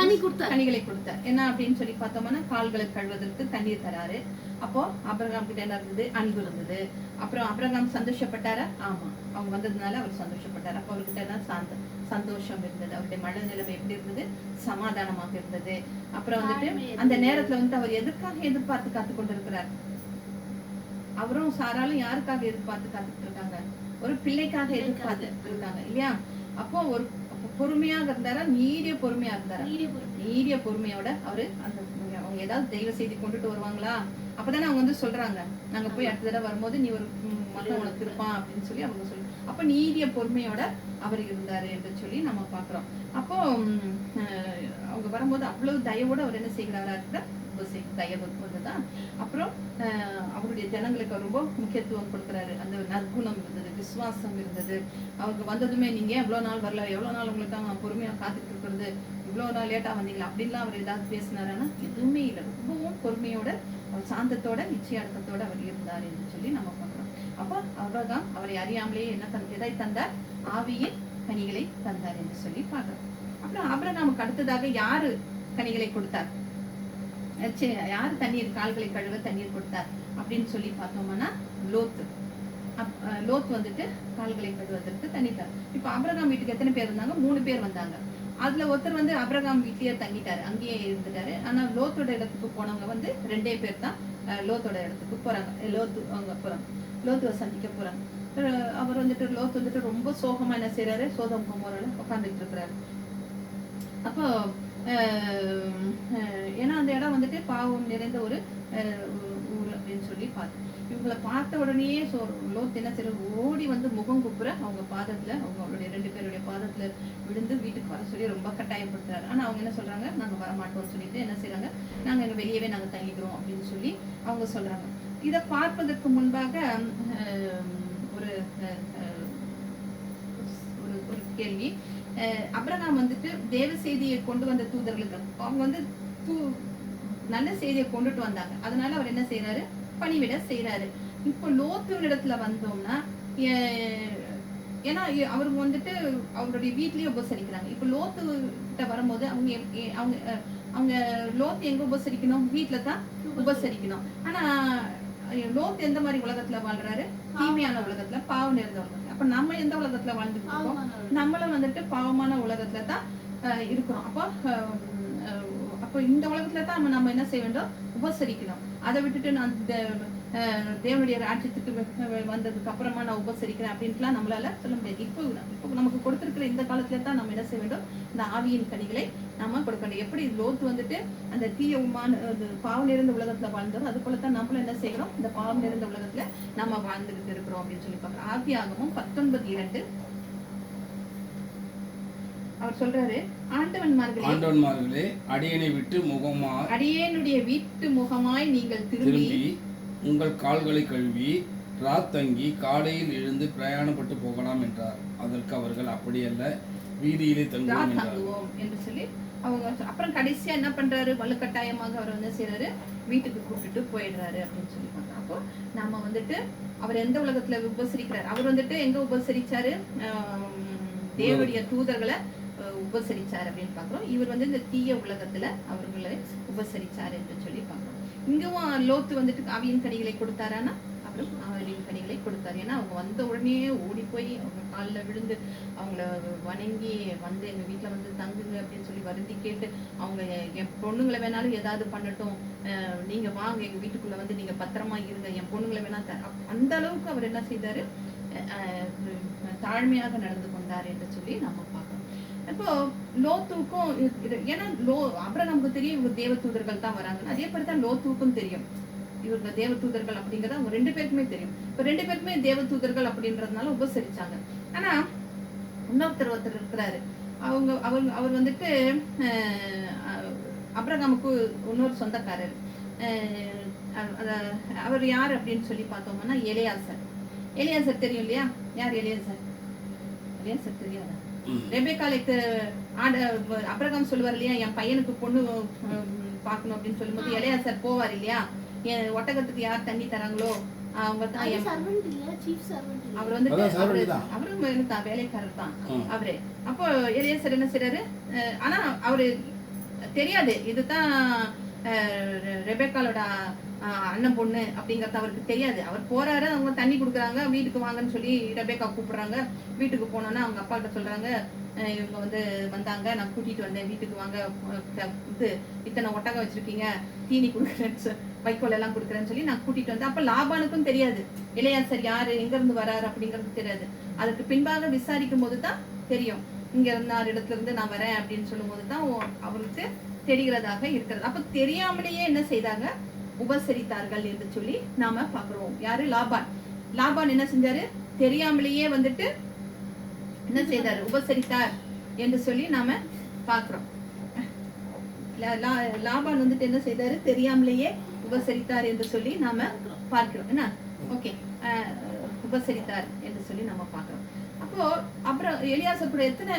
கனிகளை கொடுத்தார். என்ன அப்படின்னு சொல்லி பார்த்தோம்னா கால்களை கழுவதற்கு தண்ணீர் தராரு. அப்போ ஆபிரகாம் கிட்ட என்ன இருந்தது, அன்பு இருந்தது. அப்புறம் ஆபிரகாம் சந்தோஷப்பட்டாரா? ஆமா, அவங்க வந்ததுனால அவர் சந்தோஷப்பட்டார். அப்ப அவர்கிட்ட என்ன சந்தோஷம் இருந்தது. அவருடைய மன நிலைமை எப்படி இருந்தது, சமாதானமாக இருந்தது. அப்புறம் வந்துட்டு அந்த நேரத்துல வந்து அவர் எதுக்காக எதிர்பார்த்து காத்து கொண்டிருக்கிறார், அவரும் சாராலும் யாருக்காக எதிர்பார்த்து காத்துட்டு இருக்காங்க, ஒரு பிள்ளைக்காக எதிர்பார்த்து இருக்காங்க இல்லையா. அப்போ ஒரு பொறுமையாக இருந்தாரா, நீடிய பொறுமையா இருந்தாரா, நீடிய பொறுமையோட அவரு அந்த அவங்க ஏதாவது தெய்வ செய்தி கொண்டுட்டு வருவாங்களா, அப்பதானே அவங்க வந்து சொல்றாங்க, நாங்க போய் அடுத்த தடவை வரும்போது நீ ஒரு மகன் உனக்கு இருப்பான் அப்படின்னு சொல்லி அவங்க சொல்லி, அப்ப நீடிய பொறுமையோட அவர் இருந்தாரு என்று சொல்லி நம்ம பாக்குறோம். அப்போ அவங்க வரும்போது அவ்வளவு தயவோட அவர் என்ன செய்கிறாரா இருக்கிற தயவு வந்துதான். அப்புறம் அவருடைய ஜனங்களுக்கு ரொம்ப முக்கியத்துவம் கொடுக்குறாரு. அந்த நற்குணம் இருந்தது, விசுவாசம் இருந்தது. அவங்க வந்ததுமே நீங்க எவ்வளவு நாள் வரல, எவ்வளவு நாள் உங்களுக்காக பொறுமையா காத்துட்டு இருக்கிறது, இவ்வளவு நாள் லேட்டா வந்தீங்களா அப்படின்லாம் அவர் ஏதாவது பேசினாருன்னா எதுவுமே இல்லை. ரொம்பவும் பொறுமையோட அவர் சாந்தத்தோட நிச்சயார்த்தத்தோட அவர் இருந்தார் என்று சொல்லி நம்ம பார்க்கிறோம். அப்போ அவர்தான் அவரை அறியாமலேயே என்ன எதை தந்தார், ஆவியின் கனிகளை தந்தார் என்று சொல்லி பார்க்கிறோம். அப்புறம் ஆபிரகாமுக்கு அடுத்ததாக யாரு கனிகளை கொடுத்தார், யார் தண்ணீர் கால்களை கழுவ தண்ணீர் கொடுத்தார் அப்படின்னு சொல்லி பார்த்தோம்னா லோத்து. லோத் வந்துட்டு கால்களை கழுவதற்கு தண்ணீர் தார். இப்ப ஆபிரகாம் வீட்டுக்கு எத்தனை பேர் இருந்தாங்க, 3 பேர் வந்தாங்க. அதுல ஒருத்தர் வந்து ஆபிரகாம் வீட்லயே தங்கிட்டாரு, அங்கேயே இருந்துட்டாரு. ஆனா லோத்தோட இடத்துக்கு போனவங்க வந்து 2 பேர் தான் லோத்தோட இடத்துக்கு போறாங்க. அவங்க போறாங்க, லோத்துவை சந்திக்க போறாங்க. அவர் வந்துட்டு லோத் வந்துட்டு ரொம்ப சோகமா என்ன செய்யறாரு, சோதம் குமாரோட உட்காந்துட்டு இருக்கிறாரு. அப்போ ஏன்னா அந்த இடம் வந்துட்டு பாவம் நிறைந்த ஒரு ஊர் அப்படின்னு சொல்லி பார்த்தோம். இவங்களை பார்த்த உடனேயே லோத் என்ன செய்ய ஓடி வந்து முகம் குப்புற அவங்க பாதத்துல, அவங்களுடைய 2 பேருடைய பாதத்துல விழுந்து வீட்டுக்கு வர சொல்லி ரொம்ப கட்டாயப்படுத்துறாரு. ஆனா அவங்க என்ன சொல்றாங்க, நாங்க வரமாட்டோம்னு சொல்லிட்டு என்ன செய்யறாங்க, நாங்க எங்க வெளியவே நாங்க தங்கிக்கிறோம் அப்படின்னு சொல்லி அவங்க சொல்றாங்க. இதை பார்ப்பதற்கு முன்பாக ஒரு ஒரு கேள்வி. ஆபிரகாம் வந்துட்டு தேவ செய்தியை கொண்டு வந்த தூதர்களுக்கு அவங்க வந்து நல்ல செய்தியை கொண்டுட்டு வந்தாங்க. அதனால அவர் என்ன செய்யறாரு, பணிவிட செய்யறாரு. இப்போ லோத்து இடத்துல வந்தோம்னா ஏன்னா அவருக்கு வந்துட்டு அவருடைய வீட்லயே உபசரிக்கிறாங்க. இப்போ லோத்து கிட்ட வரும்போது அவங்க லோத்து எங்க உபசரிக்கணும், வீட்டுல தான் உபசரிக்கணும். ஆனா லோத் எந்த மாதிரி உலகத்துல வாழ்றாரு, தீமையான உலகத்துல, பாவம் நிறைந்த உலகத்துல. அப்ப நம்ம எந்த உலகத்துல வாழ்ந்துட்டு இருக்கோம், நம்மளும் வந்துட்டு பாவமான உலகத்துல தான் இருக்கிறோம். அப்போ இந்த உலகத்துல தான் நம்ம என்ன செய்ய வேண்டும், உபசரிக்கணும். அதை விட்டுட்டு நான் தேவனுடைய ராஜ்யத்துக்கு வந்ததுக்கு அப்புறமா நான் உபசரிக்கிறேன் அப்படின்ட்டுலாம் நம்மளால சொல்ல முடியாது. இப்போ நமக்கு கொடுத்திருக்கிற இந்த காலத்துல தான் நம்ம என்ன செய்ய வேண்டும், இந்த ஆவியின் கனிகளை நம்ம கொடுக்கணும். எப்படி லோத்து வந்துட்டு அந்த பாவம் நிறைந்த உலகத்துல வாழ்ந்தோம், அது போலத்தான் நம்மளும் என்ன செய்யறோம், இந்த பாவம் நிறைந்த உலகத்துல நம்ம வாழ்ந்துகிட்டு இருக்கிறோம் அப்படின்னு சொல்லி பார்க்கிறோம். ஆதியாகமம் 19:2 அவர் சொல்றாரு, ஆண்டவன்மார்களே அடியேனுடைய வீட்டு முகமாய் நீங்கள் திரும்பி உங்கள் கால்களை கழுவி ராத்தங்கி காலையில் எழுந்து பிரயாணப்பட்டு போகலாம் என்றார். அதற்கு அவர்கள் அப்படியல்ல, வீதியிலே தங்குவோம் என்று சொல்லி அவங்க. அப்புறம் கடைசியா என்ன பண்றாரு, வலுக்கட்டாயமாக அவர் வந்து செய்யறாரு, வீட்டுக்கு கூப்பிட்டு போயிடுறாரு அப்படின்னு சொல்லி பார்க்கலாம். அப்போ நம்ம வந்துட்டு அவர் எந்த உலகத்துல உபசரிக்கிறார், அவர் வந்துட்டு எங்க உபசரிச்சாரு, தேவனுடைய தூதர்களை உபசரிச்சார் அப்படின்னு பாக்குறோம். இவர் வந்து இந்த தீய உலகத்துல அவர்களை உபசரிச்சார் என்று சொல்லி பாக்குறோம். இங்கவும் லோத்து வந்துட்டு ஆவியின் கனிகளை கொடுத்தாரானா, அவரும் ஆவியின் கனிகளை கொடுத்தாரு. ஏன்னா அவங்க வந்த உடனே ஓடி போய் அவங்க காலில் விழுந்து அவங்கள வணங்கி வந்து எங்க வீட்டுல வந்து தங்குங்க அப்படின்னு சொல்லி வருந்தி கேட்டு, அவங்க என் பொண்ணுங்களை வேணாலும் ஏதாவது பண்ணட்டும், நீங்க வாங்க எங்க வீட்டுக்குள்ள வந்து நீங்க பத்திரமா இருங்க, என் பொண்ணுங்களை வேணா அந்த அளவுக்கு அவர் என்ன செய்தாரு, தாழ்மையாக நடந்து கொண்டார் என்று சொல்லி நம்ம பார்க்கணும். இப்போ லோத்துக்கும் ஏன்னா ஆபிரகாமுக்கு தெரியும் இவர் தேவதூதர்கள் தான் வராங்க, அதே மாதிரி தான் லோத்துக்கும் தெரியும் இவங்க தேவதூதர்கள் அப்படிங்கறது அவங்க 2 பேருக்குமே தெரியும். இப்ப 2 பேருக்குமே தேவதூதர்கள் அப்படின்றதுனால உபசரிச்சாங்க. ஆனா ஒருத்தர் இருக்கிறாரு, அவர் வந்துட்டு ஆபிரகாமுக்கு இன்னொரு சொந்தக்காரர். அவர் யார் அப்படின்னு சொல்லி பார்த்தோம்னா எலியாசர் தெரியும் இல்லையா? யார் எலியாசர் தெரியாதா? ரெபெக்காளுக்கு ஆபிரகாம் சொல்லுவார் இல்லையா, என் பையனுக்கு பொண்ணு பார்க்கணும் அப்படின்னு சொல்லும்போது எலியாசர் போவார் இல்லையா, என் ஒட்டகத்துக்கு யார் தண்ணி தராங்களோ அவங்க தான் அவர் வந்துட்டு அவரும் வேலைக்காரர் தான் அவரு. அப்போ எலியாசர் என்ன செய்யறாரு, ஆனா அவரு தெரியாது இதுதான் ரெபெக்காலோட அண்ணன் பொண்ணு அப்படிங்கறது அவருக்கு தெரியாது. அவர் போறாரு, அவங்க தண்ணி குடுக்குறாங்க, வீட்டுக்கு வாங்கன்னு சொல்லி ரெபெக்கா கூப்பிடுறாங்க. வீட்டுக்கு போனோன்னா அவங்க அப்பா கிட்ட சொல்றாங்க, இவங்க வந்தாங்க, நான் கூட்டிட்டு வந்தேன், வீட்டுக்கு வாங்க, இத்தனை ஒட்டகம் வச்சிருக்கீங்க, தீனி கொடுக்குறேன்னு வைக்கோல் எல்லாம் கொடுக்குறேன்னு சொல்லி நான் கூட்டிட்டு வந்தேன். அப்ப லாபானுக்கும் தெரியாது எலியாசர் யாரு, எங்க இருந்து வராரு அப்படிங்கிறது தெரியாது. அதுக்கு பின்பாக விசாரிக்கும் போதுதான் தெரியும், இங்க இருந்தார் இடத்துல இருந்து நான் வரேன் அப்படின்னு சொல்லும் போதுதான் அவருக்கு தெரிகிறதாக இருக்கிறது. அப்ப தெரியாமலேயே என்ன செய்தாங்க, உபசரித்தார்கள் என்று சொல்லி நாம பாக்குறோம். யாரு? லாபான் என்ன செஞ்சாரு, தெரியாமலேயே வந்துட்டு என்ன செய்தாரு, உபசரித்தார் என்று சொல்லி நாம பாக்குறோம். லாபான் வந்துட்டு என்ன செய்தாரு, தெரியாமலேயே உபசரித்தார் என்று சொல்லி நாம பார்க்கிறோம். என்ன ஓகே, உபசரித்தார் என்று சொல்லி நம்ம பாக்குறோம். அப்போ அப்புறம் எலியாசர் கூட எத்தனை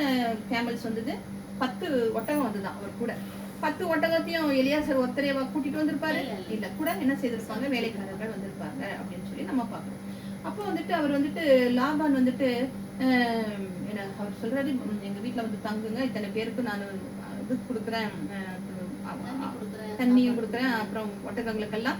கேமல்ஸ் வந்தது? 10 ஒட்டகம் வந்துதான் அவர் கூட. 10 ஒட்டகத்தையும் எலியாசர் ஒருத்தரையவா கூட்டிட்டு வந்திருப்பாரு? இல்ல, கூட என்ன செய்திருப்பாங்க, வேலைக்காரர்கள் வந்திருப்பாங்க அப்படின்னு சொல்லி நம்ம பாக்குறோம். அப்போ வந்துட்டு அவர் வந்துட்டு லாபான் வந்துட்டு அவர் சொல்றாரு, எங்க வீட்டுல வந்து தங்குங்க, இத்தனை பேருக்கு நான் இது கொடுக்குறேன், தண்ணியும் கொடுக்குறேன், அப்புறம் ஒட்டகங்களுக்கெல்லாம்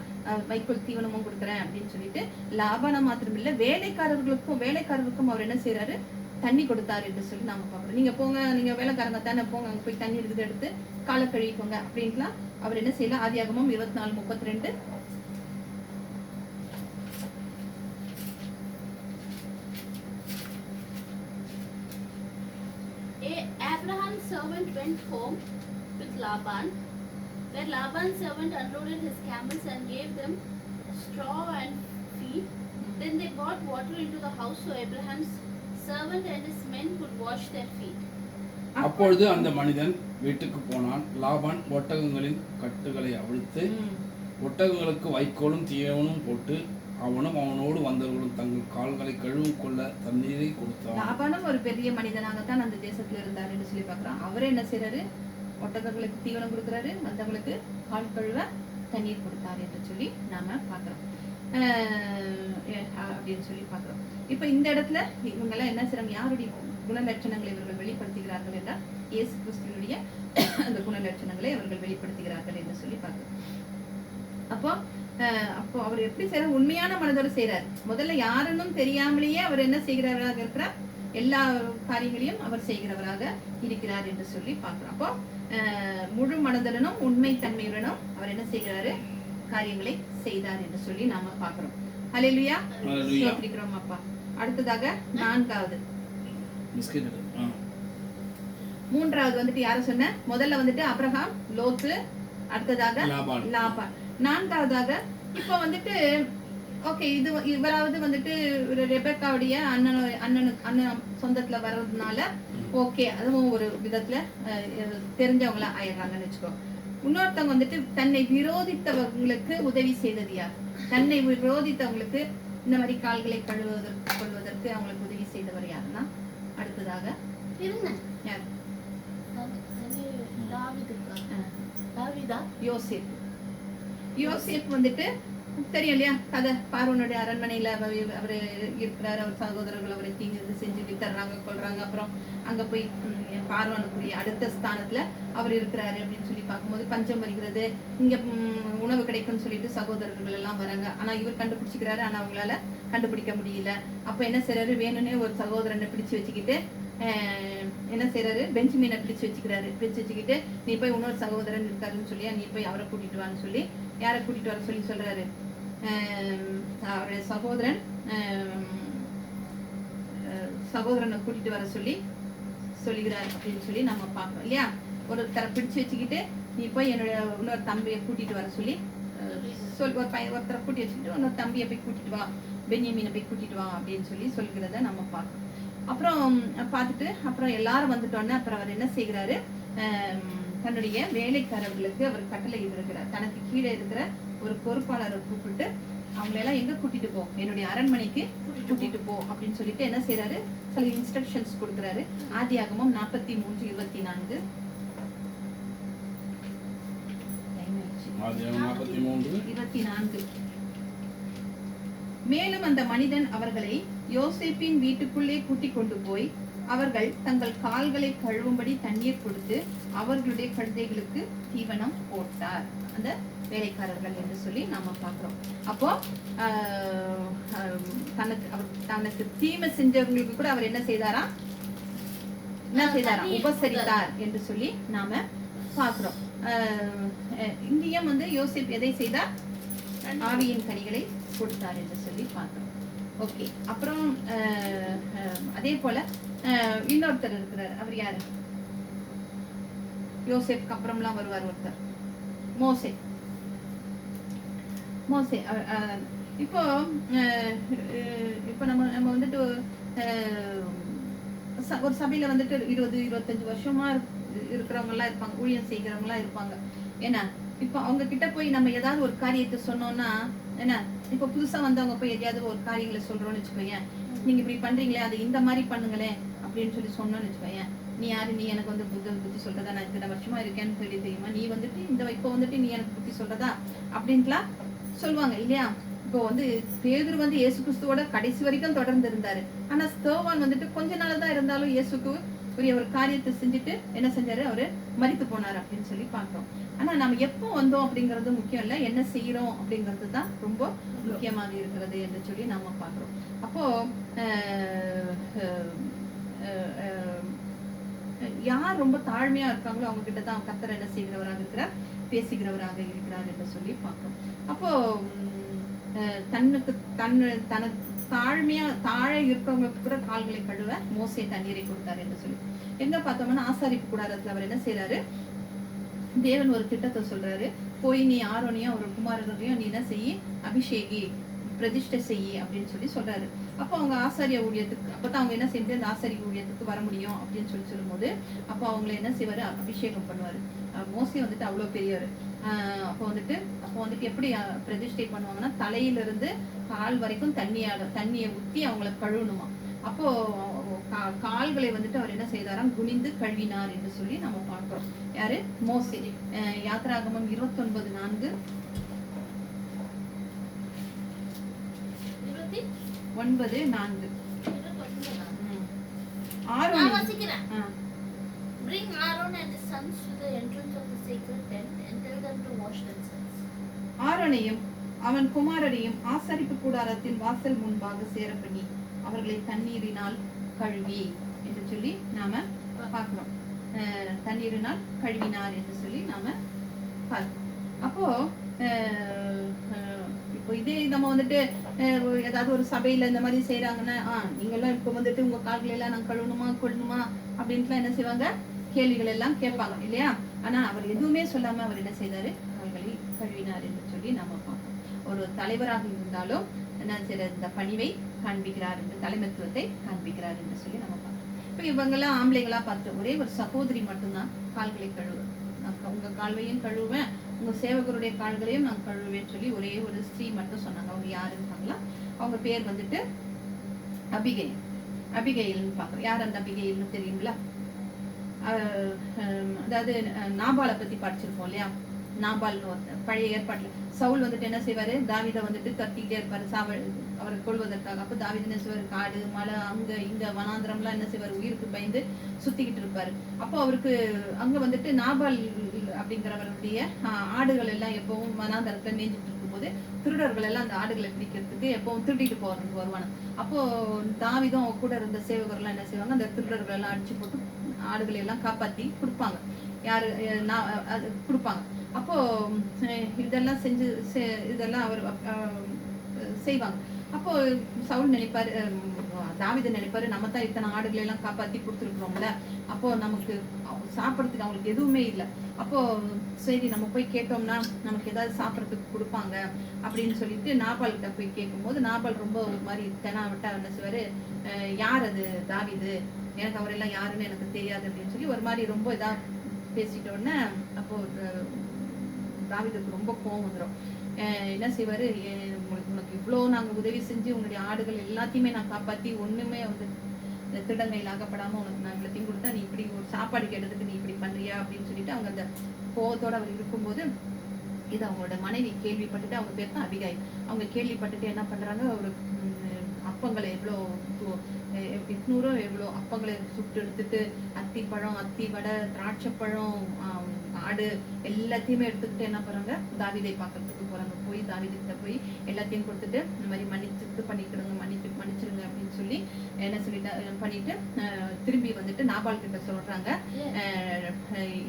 வைக்கோல் தீவனமும் கொடுக்குறேன் அப்படின்னு சொல்லிட்டு லாபான மாத்திரம் இல்ல வேலைக்காரருக்கும் அவர் என்ன செய்யறாரு, தண்ணி கொடுத்தாரு என்று சொல்லி நாம பாக்குறோம். நீங்க போங்க, நீங்க வேலைக்காரங்க தானே, போங்க அங்க போய் தண்ணி இருக்குது எடுத்து காலை கழுவிக்கோங்க அப்படின்ட்டுலாம் அவர் என்ன செய்யல. ஆதியாகமம் 24:32. Abraham's servant went home with Laban, where Laban's servant unloaded his camels and gave them straw and feed. Then they brought water into the house so Abraham's servant and his men could wash their feet. அப்பொழுது அந்த மனிதன் வீட்டுக்கு போனான். லாபான் ஒட்டகங்களின் கட்டுகளை அவிழ்த்து ஒட்டகங்களுக்கு வைக்கோலும் தீவனும் போட்டு அவனும் அவனோடு வந்தவர்களும் தங்கள் கால்களை கழுவும் கொள்ள தண்ணீரை கொடுத்தான். லாபானும் ஒரு பெரிய மனிதனாகத்தான் அந்த தேசத்துல இருந்தார் என்று சொல்லி பார்க்கிறோம். அவரே என்ன செய்யறாரு, ஒட்டகங்களுக்கு தீவனம் கொடுக்குறாரு, வந்தவங்களுக்கு கால் கழுவ தண்ணீர் கொடுத்தாரு என்று சொல்லி நாம பாக்குறோம் அப்படின்னு சொல்லி பாக்குறோம். இப்ப இந்த இடத்துல இவங்க எல்லாம் என்ன செய்றாங்க, யாருடைய குணலட்சணங்களை இவர்கள் வெளிப்படுத்துகிறார்கள் என்றால் இயேசு கிறிஸ்துவினுடைய அந்த குணலட்சணங்களை அவர்கள் வெளிப்படுத்துகிறார்கள் என்று சொல்லி பார்க்கிறோம். அப்போ அவர் எப்படி செய்யறாரு, உண்மையான மனதோடு செய்யறாரு. முதல்ல யாருன்னு தெரியாமலேயே அவர் என்ன செய்கிறவராக இருக்கிறார், எல்லா காரியங்களையும் அவர் செய்கிறவராக இருக்கிறார் என்று சொல்லி பார்க்கிறோம். அப்போ முழு மனதுடனும் உண்மை தன்மையுடனும் அவர் என்ன செய்கிறாரு, காரியங்களை செய்தார் என்று சொல்லி நாம பார்க்கிறோம். ஹல்லேலூயா, ஸ்தோத்திரிக்கிறோம் அப்பா. அடுத்ததாக 4வது வந்துட்டு யார சொன்ன, முதல்ல வந்துட்டு ஆபிரகாம், லோத்து, அடுத்ததாக லாபான். 4வதாக இப்ப வந்துட்டு ஓகே, இவராவது வந்துட்டு ரெபெக்காவுடைய அண்ணன் சொந்தத்துல வர்றதுனால ஓகே, அதுவும் ஒரு விதத்துல தெரிஞ்சவங்களா ஆயிடுறாங்கன்னு வச்சுக்கோ. இன்னொருத்தவங்க வந்துட்டு தன்னை விரோதித்தவங்களுக்கு உதவி செய்தது யார், தன்னை விரோதித்தவங்களுக்கு இந்த மாதிரி கால்களை கொள்வதற்கு அவங்களுக்கு உதவி செய்தவர் யாருன்னா, அடுத்ததாக யார், யோசேப் வந்துட்டு தெரியும் இல்லையா கதை, பார்வோனுடைய அரண்மனையில அவரு இருக்கிறாரு, அவர் சகோதரர்கள் அவரை தீங்கு செஞ்சு வித்தர்றாங்க, கொள்றாங்க. அப்புறம் அங்க போய் பார்வோனுக்குரிய அடுத்த ஸ்தானத்துல அவர் இருக்கிறாரு அப்படின்னு சொல்லி பார்க்கும்போது பஞ்சம் வருகிறது, இங்க உணவு கிடைக்கும்னு சொல்லிட்டு சகோதரர்கள் எல்லாம் வராங்க. ஆனா இவர் கண்டுபிடிச்சிக்கிறாரு, ஆனா அவங்களால கண்டுபிடிக்க முடியல. அப்ப என்ன செய்யறாரு, வேணும்னே ஒரு சகோதரனை பிடிச்சு வச்சுக்கிட்டு என்ன செய்யறாரு, பெஞ்சமினை பிடிச்சு வச்சுக்கிட்டு நீ போய் இன்னொரு சகோதரன் இருக்காருன்னு சொல்லி நீ போய் அவரை கூட்டிட்டு வான்னு சொல்லி, யாரை கூட்டிட்டு வர சொல்லி சொல்றாரு, அவருடைய சகோதரன் சகோதரனை கூட்டிட்டு வர சொல்லி சொல்லுகிறார் அப்படின்னு சொல்லி நம்ம பார்க்கணும் இல்லையா. ஒருத்தரை பிடிச்சு வச்சுக்கிட்டு நீ போய் என்னோட இன்னொரு தம்பியை கூட்டிட்டு வர சொல்லி ஒருத்தரை கூட்டி வச்சுக்கிட்டு இன்னொரு தம்பியை போய் கூட்டிட்டு வா, பென்யமீனை போய் கூட்டிட்டு வா அப்படின்னு சொல்லி சொல்கிறத நம்ம பார்க்கணும். அப்புறம் பார்த்துட்டு அப்புறம் எல்லாரும் வந்துட்டோன்னே அப்புறம் அவர் என்ன செய்கிறாரு, தன்னுடைய வேலைக்காரர்களுக்கு அவர் கட்டளை இருக்கிறார். தனக்கு கீழே இருக்கிற ஒரு பொறுப்பாளரை கூப்பிட்டு அவங்களெல்லாம் எங்க கூட்டிட்டு போ, என்னுடைய அரண்மனைக்கு கூட்டிட்டு போ அப்படின்னு சொல்லிட்டு என்ன செய்யறாரு, சில இன்ஸ்ட்ரக்ஷன்ஸ் கொடுக்கிறாரு. ஆதியாகமம் 43:24. ஆதியாகமம் 43:24. மேலும் அந்த மனிதன் அவர்களை யோசேப்பின் வீட்டுக்குள்ளே கூட்டிக் கொண்டு போய் அவர்கள் தங்கள் கால்களை கழுவும்படி தண்ணீர் கொடுத்து அவர்களுடைய கழுதைகளுக்கு தீவனம் போட்டார். அந்த வேலைக்காரர்கள் என்று சொல்லி நாம பாக்குறோம். அப்போ தனக்கு தீமை செஞ்சவங்களுக்கு கூட அவர் என்ன செய்தாராம், உபசரித்தார் என்று சொல்லி நாம பாக்குறோம். இங்கேயும் யோசேப் எதை செய்தார், ஆவியின் கனிகளை கொடுத்தார் என்று சொல்லி பார்க்கிறோம். ஓகே, அப்புறம் அதே போல இன்னொருத்தர் இருக்கிறார். அவர் யாரு, யோசேப்க்கு அப்புறம்லாம் வருவார் ஒருத்தர், மோசே. இப்போ இப்போ நம்ம வந்துட்டு ஒரு சபையில வந்துட்டு 20-25 வருஷமா இருக்கிறவங்க எல்லாம் இருப்பாங்க, ஊழியம் செய்கிறவங்க எல்லாம் இருப்பாங்க. ஏன்னா இப்போ அவங்க கிட்ட போய் நம்ம ஏதாவது ஒரு காரியத்தை சொன்னோம்னா, என்ன இப்ப புதுசா வந்தவங்க போய் எதையாவது ஒரு காரியங்களை சொல்றோம்னு வச்சுக்கோங்க, நீங்க இப்படி பண்றீங்களே அது இந்த மாதிரி பண்ணுங்களேன் அப்படின்னு சொல்லி சொன்னோம்னு வச்சுக்கோங்க, நீ யாரு, நீ எனக்கு புத்தி சொல்றதா, நான் இத்தனை வருஷமா இருக்கேன்னு சொல்லி தெரியுமா, நீ வந்துட்டு இப்போ வந்துட்டு நீ எனக்கு புத்தி சொல்றதா அப்படின்ட்டுலாம் சொல்லுவாங்க இல்லையா. இப்போ பேதுரு இயேசு கிறிஸ்துவோட கடைசி வரைக்கும் தொடர்ந்து இருந்தாரு. ஆனா ஸ்தோவான் வந்துட்டு கொஞ்ச நாள் தான் இருந்தாலும் இயேசுக்கு ஒரு காரியத்தை செஞ்சுட்டு என்ன செஞ்சாரு, அவரு மரித்து போனாரு அப்படின்னு சொல்லி பாக்குறோம். ஆனா நம்ம எப்போ வந்தோம் அப்படிங்கறது முக்கியம் இல்ல, என்ன செய்யறோம் அப்படிங்கிறது தான் ரொம்ப முக்கியமாக இருக்கிறது என்று சொல்லி நாம பாக்குறோம். அப்போ யார் ரொம்ப தாழ்மையா இருக்காங்களோ அவங்க கிட்ட தான் கர்த்தர் என்ன செய்கிறவராக இருக்கிறார், பேசுகிறவராக இருக்கிறார் என்று சொல்லி பார்க்கிறோம். அப்போ தனக்கு தாழ்மையா தாழ இருக்கிறவங்களுக்கு கூட கால்களை கழுவ மோசே தண்ணீரை கொடுத்தாரு என்று சொல்லி எங்க பார்த்தோம்னா, ஆசாரிப்பு கூடாரத்துல அவர் என்ன செய்யறாரு, தேவன் ஒரு திட்டத்தை சொல்றாரு, போய் நீ ஆரோனையும் அவர் குமாரனையும் நீ என்ன செய்ய, அபிஷேகி பிரதிஷ்டை செய்யி அப்படின்னு சொல்லி சொல்றாரு. அப்போ அவங்க ஆசாரிய ஊழியத்துக்கு அப்பதான் அவங்க என்ன செஞ்சு அந்த ஆசாரிய ஊழியத்துக்கு வர முடியும் அப்படின்னு சொல்லி சொல்லும்போது அப்போ அவங்களை என்ன செய்வாரு, அபிஷேகம் பண்ணுவாரு. மோசே வந்துட்டு அவ்வளவு பெரியவர். அப்போ வந்துட்டு எப்படி பிரதிஷ்டை பண்ணுவாங்கன்னா, தலையிலிருந்து கால் வரைக்கும் தண்ணியை ஊத்தி அவங்களை கழுவணுமா. அப்போ கால்களை வந்துட்டு அவர் என்ன செய்தாராம், குனிந்து கழுவினார் என்று சொல்லி நம்ம பார்க்கிறோம். யாரு, மோசே. யாத்திராகமம் 29:4. 9:4. Bring Aaron and his sons to the entrance of the sacred tent and tell them to wash themselves. ஆரோனையும் அவன் குமாரரையும் ஆசரிப்பு கூடாரத்தின் வாசல் முன்பாக சேர பண்ணி அவர்களை தண்ணீரினால் கழுவி என்று சொல்லி நாம பார்க்கிறோம். தண்ணீரினால் கழுவினார் என்று சொல்லி நாம பார்க்கிறோம். அப்போ இப்போ இதே நம்ம வந்துட்டு ஏதாவது ஒரு சபையில இந்த மாதிரி செய்யறாங்கன்னா, நீங்க எல்லாம் இப்ப வந்துட்டு உங்க கால்களை எல்லாம் நாங்க கழுவணுமா கொள்ளணுமா அப்படின்ட்டுலாம் என்ன செய்வாங்க, கேள்விகள் எல்லாம் கேட்பாங்க இல்லையா. ஆனா அவர் எதுவுமே சொல்லாம அவர் என்ன செய்தாரு, கால்களை கழுவினார் என்று சொல்லி நாம பார்ப்போம். ஒரு தலைவராக இருந்தாலும் என்ன செய்யற, இந்த பணிவை காண்பிக்கிறார் என்று, தலைமைத்துவத்தை காண்பிக்கிறார் என்று சொல்லி நம்ம பார்ப்போம். இப்ப இவங்க எல்லாம் ஆம்பளைங்களா பார்த்து, ஒரே ஒரு சகோதரி மட்டும்தான் கால்களை கழுவுறோம். உங்க கால்வையும் கழுவுவேன், உங்க சேவகருடைய கால்களையும் நான் கழுவுவேன்னு சொல்லி ஒரே ஒரு ஸ்திரீ மட்டும் சொன்னாங்க. அவங்க யாரு இருக்காங்களா, அவங்க பேர் வந்துட்டு அபிகேல். அபிகேல்னு பாக்குறோம். யார் அந்த அபிகேல்னு தெரியுங்களா? அதாவது நாபாலை பத்தி படிச்சிருப்போம் இல்லையா. நாபால்னு ஒருத்தர் பழைய ஏற்பாட்டுல சவுல் வந்துட்டு என்ன செய்வாரு, தாவீதை வந்துட்டு தட்டிக்கிட்டே இருப்பாரு அவரை கொள்வதற்காக. அப்ப தாவீது என்ன செய்வாரு, காடு மலை அங்க இங்க வனாந்திரம் எல்லாம் என்ன செய்வாரு, உயிருக்கு பயந்து சுத்திக்கிட்டு இருப்பாரு. அப்போ அவருக்கு அங்க வந்துட்டு நாபால் அப்படிங்கிறவருடைய ஆடுகள் எல்லாம் எப்பவும் வனாந்தரத்துல மேய்ஞ்சிட்டு இருக்கும் போது திருடர்கள் எல்லாம் அந்த ஆடுகளை பிடிக்கிறதுக்கு எப்பவும் திருடிட்டு போறதுக்கு வருவாங்க. அப்போ தாவீதும் அவங்க கூட இருந்த சேவகர் எல்லாம் என்ன செய்வாங்க, அந்த திருடர்கள் எல்லாம் அடிச்சு போட்டு ஆடுகளை எல்லாம் காப்பாத்தி கொடுப்பாங்க. யாரு கொடுப்பாங்க. அப்போ இதெல்லாம் செஞ்சு இதெல்லாம் அவர் செய்வாங்க. அப்போ சவுல் நினைப்பாரு, தாவீது நினைப்பாரு, நம்ம தான் இத்தனை ஆடுகளை எல்லாம் காப்பாத்தி கொடுத்துருக்குறோம்ல, அப்போ நமக்கு சாப்பிடறதுக்கு அவங்களுக்கு எதுவுமே இல்லை. அப்போ சரி நம்ம போய் கேட்டோம்னா நமக்கு ஏதாவது சாப்பிடறதுக்கு கொடுப்பாங்க அப்படின்னு சொல்லிட்டு நாபால்கிட்ட போய் கேட்கும்போது, நாபால் ரொம்ப ஒரு மாதிரி தெனாவட்டா என்ன செய்வாரு, யார் அது தாவீது, எனக்கு அவரெல்லாம் யாருன்னு எனக்கு தெரியாது அப்படின்னு சொல்லி ஒரு மாதிரி ரொம்ப இதா பேசிட்ட உடனே அப்போ தாவீதுக்கு ரொம்ப கோவம் வந்துடும். என்ன செய்வாரு, உனக்கு இவ்வளோ நாங்கள் உதவி செஞ்சு உன்னுடைய ஆடுகள் எல்லாத்தையுமே நான் காப்பாற்றி ஒன்றுமே வந்து திடங்கையில் ஆகப்படாமல் உனக்கு நான் இவ்வளோத்தையும் கொடுத்தா நீ இப்படி ஒரு சாப்பாடு கேட்டதுக்கு நீ இப்படி பண்ணுறியா அப்படின்னு சொல்லிட்டு அவங்க அந்த கோவத்தோடு அவர் இருக்கும்போது இது அவங்களோட மனைவி கேள்விப்பட்டுட்டு, அவங்க பேர் தான் அபிகாய், அவங்க கேள்விப்பட்டுட்டு என்ன பண்ணுறாங்க, ஒரு அப்பங்களை எவ்வளோ 800 எவ்வளோ அப்பங்களை சுட்டு எடுத்துட்டு அத்திப்பழம், அத்தி வடை, திராட்சைப்பழம், ஆடு எல்லாத்தையுமே எடுத்துக்கிட்டு என்ன பண்ணுறாங்க, தாவீதை பார்க்கறதுக்கு போகிறாங்க. போய் தாவீதுகிட்ட போய் எல்லாத்தையும் கொடுத்துட்டு இந்த மாதிரி மன்னிச்சுட்டு பண்ணிக்கிடுங்க, மன்னிச்சிருங்க அப்படின்னு சொல்லி என்ன சொல்லிட்டு பண்ணிட்டு திரும்பி வந்துட்டு நாபால் கிட்ட சொல்றாங்க,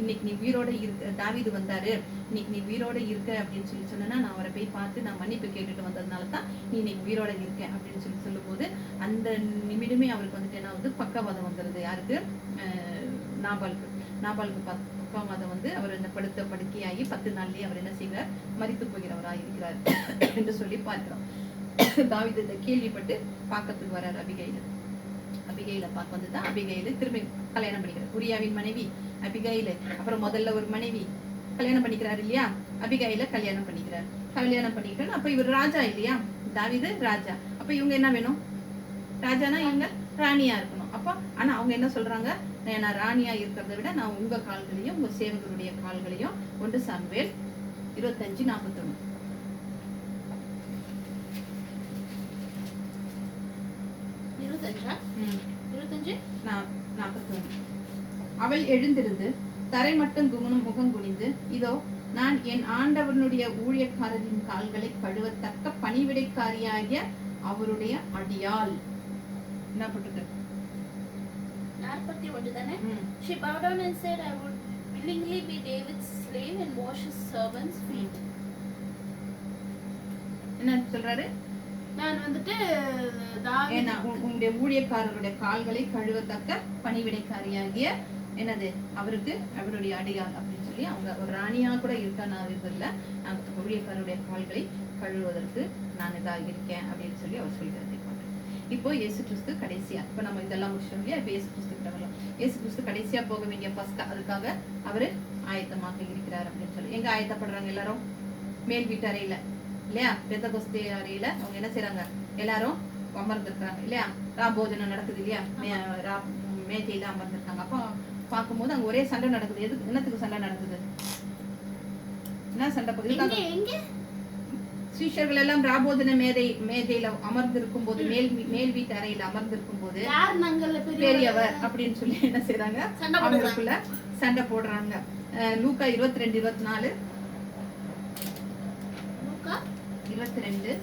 இன்னைக்கு நீ உயிரோட இருக்க, தாவீது வந்தாரு, இன்னைக்கு நீ உயிரோட இருக்க அப்படின்னு சொல்லி சொன்னா நான் அவரை போய் பார்த்து நான் மன்னிப்பு கேட்டுட்டு வந்ததுனால தான் நீ இன்னைக்கு உயிரோட இருக்க அப்படின்னு சொல்லி சொல்லும்போது அந்த நிமிடமே அவருக்கு வந்துட்டு என்ன வந்து பக்கவாதம் வந்துடுது. யாருக்கு, நாபாலுக்கு பக்கவாதம் வந்து அவர் இந்த படுக்கையாகி 10 நாள்லயே அவர் என்ன செய்கிறார், மரித்து போகிறவராக இருக்கிறார் என்று சொல்லி பார்க்கிறோம். தாவீது இதை கேள்விப்பட்டு பார்க்கறதுக்கு வர்றார் அபிகையில பார்க்க வந்து தான் அபிகையில திரும்பி கல்யாணம் பண்ணிக்கிறார். உரியாவின் மனைவி அபிகையில, அப்புறம் முதல்ல ஒரு மனைவி கல்யாணம் பண்ணிக்கிறாரு இல்லையா, அபிகையில கல்யாணம் பண்ணிக்கிட்டாரு. அப்ப இவர் ராஜா இல்லையா, தாவீது ராஜா. அப்ப இவங்க என்ன வேணும், ராஜானா இவங்க ராணியா இருக்கணும். அப்ப ஆனா அவங்க என்ன சொல்றாங்க, நான் ராணியா இருக்கிறத விட நான் உங்க கால்களையும் உங்க சேவகருடைய கால்களையும் 1 சாமுவேல் 25:41. அவள் எழுந்திருந்து தரை மட்டும் முகம் குனிந்து, இதோ நான் என் ஆண்டவனுடைய ஊழியக்காரரின் கால்களை கழுவத்தக்க பணிவிடைக்காரியாகிய அவருடைய அடியாள். என்ன போட்டுருக்கு, 41 தானே. She bowed down and said, I would willingly be David's slave and wash his servants' feet. என்ன சொல்றாரு, நான் வந்துட்டு உங்களுடைய ஊழியக்காரருடைய கால்களை கழுவத்தக்க பணிவிடைக்காரியாகிய என்னது அவருக்கு அவருடைய அடியாள் அப்படின்னு சொல்லி அவங்க ஒரு ராணியா கூட இருக்கா, நான் இல்ல, நான் ஊழியக்காரருடைய கால்களை கழுவுவதற்கு நான் இதாக இருக்கேன் அப்படின்னு சொல்லி அவர் சொல்கிறார். இப்போ இயேசு கிறிஸ்து கடைசியா, இப்ப நம்ம இதெல்லாம் முடிச்சோம் இல்லையா, இப்ப இயேசு கிறிஸ்து கிட்ட வரலாம். இயேசு கிறிஸ்து கடைசியா போக வேண்டிய பஸ்கா, அதுக்காக அவரு ஆயத்தமாக இருக்கிறார் அப்படின்னு சொல்லி எங்க ஆயத்தப்படுறாங்க எல்லாரும், மேல் வீட்டு அறையில இல்லையா, பெந்தகோஸ்தே அறையில அவங்க என்ன செய்யறாங்க, எல்லாரும் அமர்ந்திருக்காங்க இல்லையா, ராபோஜனம் நடக்குது இல்லையா, மேஜையில அமர்ந்திருக்காங்க. அப்ப பார்க்கும்போது அங்க ஒரே சண்டை நடக்குது. எதுக்கு, என்னத்துக்கு சண்டை நடக்குது, என்ன சண்டை போகுது, சீஷர்கள் எல்லாம் ராபோஜன மேஜையில அமர்ந்திருக்கும் போது, மேல் வீட்டு அறையில அமர்ந்திருக்கும் போது பெரியவர் அப்படின்னு சொல்லி என்ன செய்யறாங்க, அவங்களுக்குள்ள சண்டை போடுறாங்க. லூக்கா 22:24, 22